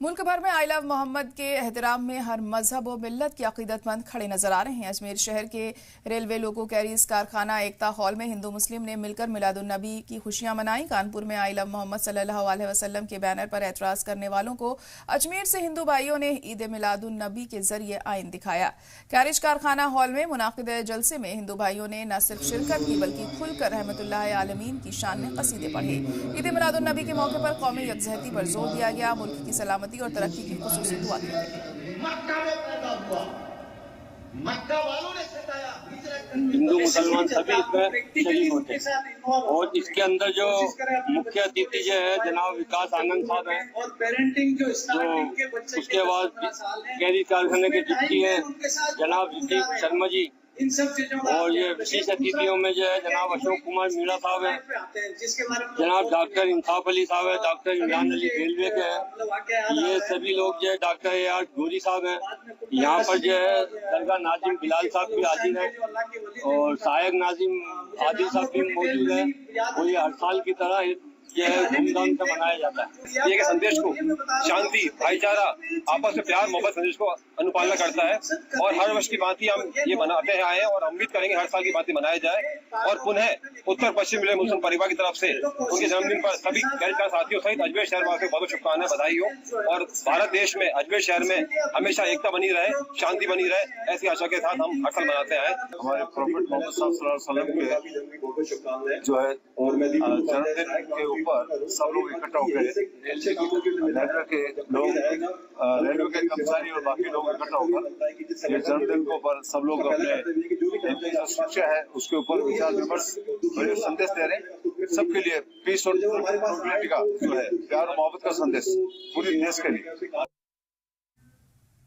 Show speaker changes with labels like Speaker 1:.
Speaker 1: मुल्क भर में आई लव मोहम्मद के एहतराम में हर मजहब व मिल्लत के अकीदतमंद खड़े नजर आ रहे हैं। अजमेर शहर के रेलवे लोको कैरियर्स कारखाना एकता हॉल में हिंदू मुस्लिम ने मिलकर मिलादुन्नबी की खुशियां मनाई। कानपुर में आई लव मोहम्मद सल्लल्लाहु अलैहि वसल्लम के बैनर पर एतराज करने वालों को अजमेर से हिंदू भाइयों ने ईद मिलादुन्नबी के जरिए आइन दिखाया। कैरियर्स कारखाना हॉल में मुनाकिद जलसे में हिंदू भाइयों ने न सिर्फ शिरकत की बल्कि खुलकर रहमतुल्लाह आलमीन की शान में कसीदे पढ़े। ईद मिलादुन्नबी के मौके पर कौमी यकजहती पर जोर दिया गया। मुल्क की सलामती और तरक्की की खुसूसी दुआ की गई।
Speaker 2: हिंदू मुसलमान सभी इसमें शरीक होते हैं और इसके अंदर जो मुख्य अतिथि जो है जनाब विकास आनंद साहब हैं, तो उसके बाद कैरियर कारखाने के डिप्टी हैं जनाब ऋतिक शर्मा जी, और ये विशेष अतिथियों में जो है जनाब अशोक कुमार मीणा साहब हैं, जनाब डॉक्टर इंसाफ अली साहब है, डॉक्टर इमरान अली रेलवे के हैं, ये सभी लोग जो है डॉक्टर ए.आर. गौरी साहब हैं। यहाँ पर जो है दरगाह नाजिम बिलाल साहब भी हाजिर हैं और सहायक नाजिम आदिल साहब भी मौजूद हैं और ये हर साल की तरह यह धूमधाम से मनाया जाता है।
Speaker 3: ये संदेश को शांति, भाईचारा, आपस में प्यार मोहब्बत संदेश को अनुपालना करता है और हर वर्ष की भांति हम ये मनाते आए हैं और उम्मीद करेंगे हर साल की भांति मनाया जाए। और पुनः उत्तर पश्चिम मिले मुस्लिम परिवार की तरफ से उनके जन्मदिन पर सभी कैरियर साथियों सहित अजमेर शहर वासियों को बहुत शुभकामनाएं, बधाई हो और भारत देश में अजमेर शहर में हमेशा एकता बनी रहे, शांति बनी रहे, ऐसी आशा के साथ हम हर साल मनाते हैं।
Speaker 4: हमारे प्रॉफेट मोहम्मद सल्लल्लाहु अलैहि वसल्लम के जो है जन्मदिन के ऊपर सब लोग इकट्ठा हो गए, रेलवे के लोग, रेलवे के कर्मचारी और बाकी लोग इकट्ठा होकर ये जन्मदिन के ऊपर सब लोग अपने शिक्षा है उसके ऊपर विचार विमर्श और संदेश दे रहे हैं। सबके लिए पीस और ट्रांसपेरेंसी का जो है प्यार और मोहब्बत का संदेश पूरे देश के लिए।